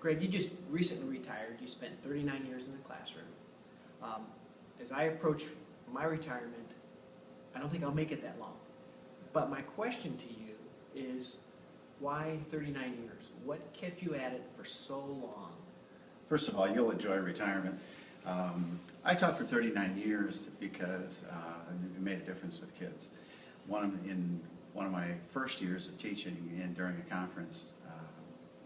Greg, you just recently retired. You spent 39 years in the classroom. As I approach my retirement, I don't think I'll make it that long. But my question to you is, why 39 years? What kept you at it for so long? First of all, you'll enjoy retirement. I taught for 39 years because it made a difference with kids. In one of my first years of teaching, and during a conference,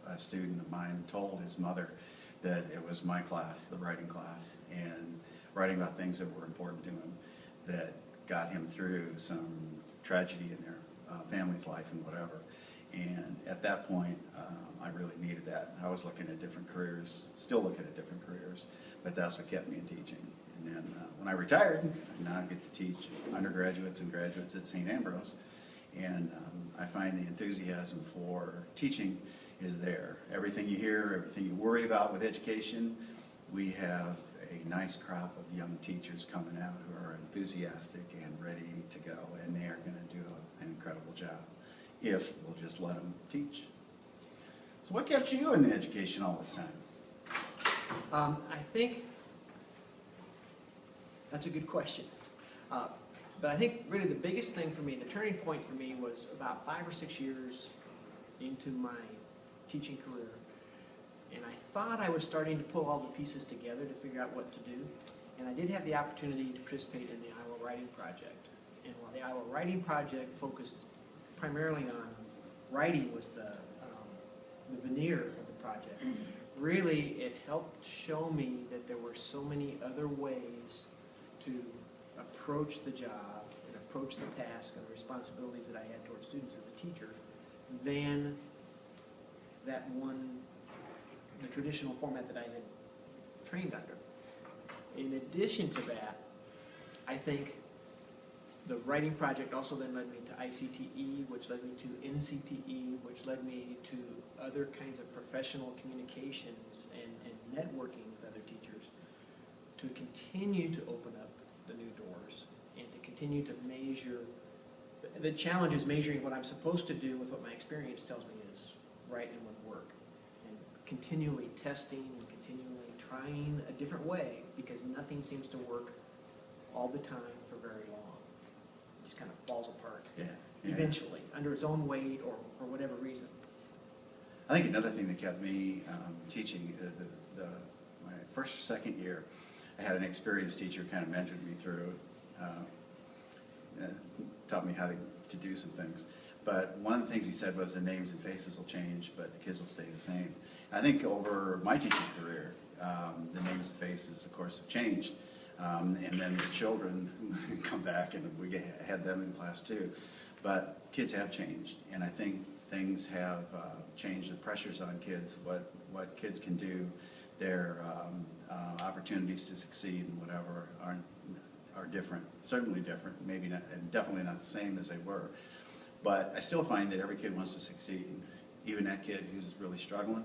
a student of mine told his mother that it was my class, the writing class, and writing about things that were important to him, that got him through some tragedy in their family's life and whatever. And at that point, I really needed that. I was looking at different careers, still looking at different careers, but that's what kept me in teaching. And then when I retired, I now get to teach undergraduates and graduates at St. Ambrose. And I find the enthusiasm for teaching is there. Everything you hear, everything you worry about with education, we have a nice crop of young teachers coming out who are enthusiastic and ready to go, and they are going to do an incredible job if we'll just let them teach. So what kept you in education all this time? I think that's a good question. But I think really the biggest thing for me, the turning point for me, was about 5 or 6 years into my teaching career. And I thought I was starting to pull all the pieces together to figure out what to do. And I did have the opportunity to participate in the Iowa Writing Project. And while the Iowa Writing Project focused primarily on writing, was the veneer of the project, really it helped show me that there were so many other ways to approach the job and approach the task and the responsibilities that I had towards students as a teacher than that the traditional format that I had trained under. In addition to that, I think the writing project also then led me to I.C.T.E., which led me to N.C.T.E., which led me to other kinds of professional communications and networking with other teachers to continue to open up the new doors and to continue to measure. The challenge is measuring what I'm supposed to do with what my experience tells me is right and would work, and continually testing and continually trying a different way, because nothing seems to work all the time for very long. It just kind of falls apart eventually under its own weight or for whatever reason. I think another thing that kept me teaching, my first or second year, I had an experienced teacher kind of mentored me through, taught me how to do some things. But one of the things he said was the names and faces will change, but the kids will stay the same. I think over my teaching career, the names and faces, of course, have changed. And then the children come back, and we had them in class too. But kids have changed, and I think things have changed. The pressures on kids, what kids can do, their opportunities to succeed and whatever are different, certainly different, maybe not, and definitely not the same as they were. But I still find that every kid wants to succeed, even that kid who's really struggling,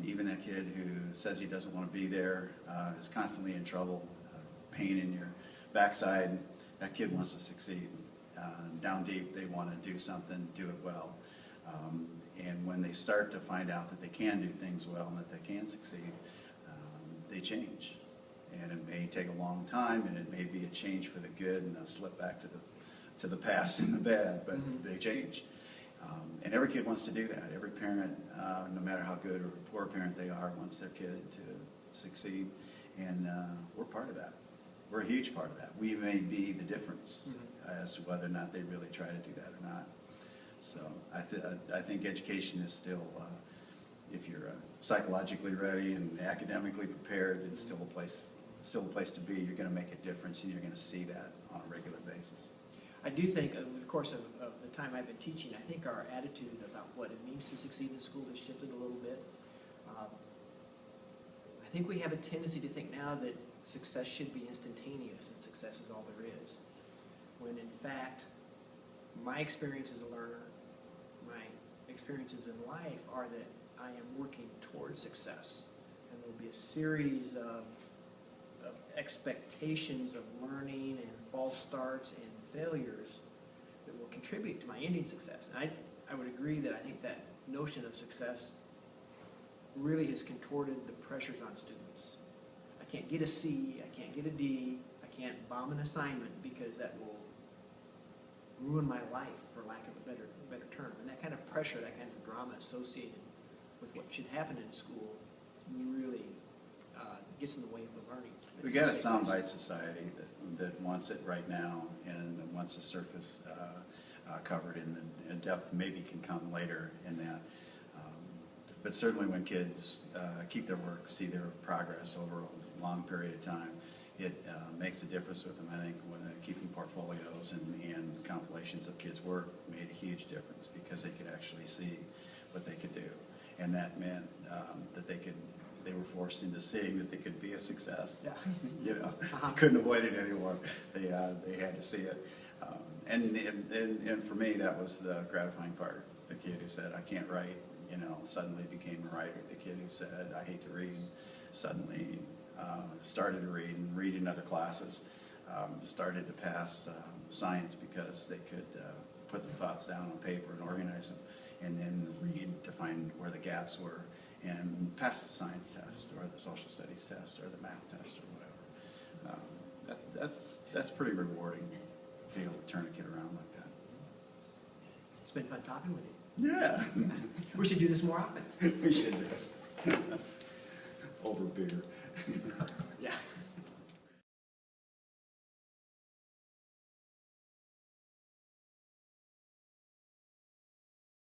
even that kid who says he doesn't want to be there, is constantly in trouble, pain in your backside. That kid wants to succeed. Down deep, they want to do something, do it well. And when they start to find out that they can do things well and that they can succeed, they change. And it may take a long time, and it may be a change for the good and a slip back to the past and the bad, but they change. And every kid wants to do that. Every parent, no matter how good or poor parent they are, wants their kid to succeed. And we're part of that. We're a huge part of that. We may be the difference as to whether or not they really try to do that or not. So I think education is still, if you're psychologically ready and academically prepared, it's still a place to be. You're going to make a difference, and you're going to see that on a regular basis. I do think, over the course of the time I've been teaching, I think our attitude about what it means to succeed in school has shifted a little bit. I think we have a tendency to think now that success should be instantaneous and success is all there is, when in fact, my experience as a learner, my experiences in life are that I am working towards success, and there will be a series of expectations of learning and false starts and failures that will contribute to my ending success. And I would agree that I think that notion of success really has contorted the pressures on students. I can't get a C, I can't get a D, I can't bomb an assignment because that will ruin my life, for lack of a better term. And that kind of pressure, that kind of drama associated with what should happen in school really gets in the way of the learning. We got a soundbite society that wants it right now and wants the surface covered, and depth maybe can come later in that. But certainly when kids keep their work, see their progress over a long period of time, it makes a difference with them. I think when keeping portfolios and compilations of kids' work made a huge difference because they could actually see what they could do. And that meant that they were forced into seeing that they could be a success. Yeah. You know, couldn't avoid it anymore. They had to see it. And for me, that was the gratifying part. The kid who said, I can't write, you know, suddenly became a writer. The kid who said, I hate to read, suddenly started to read and read in other classes. Started to pass science because they could put the thoughts down on paper and organize them, and then read to find where the gaps were, and pass the science test or the social studies test or the math test or whatever. That's pretty rewarding to be able to turn a kid around like that. It's been fun talking with you. Yeah. We should do this more often. We should do it. Over beer.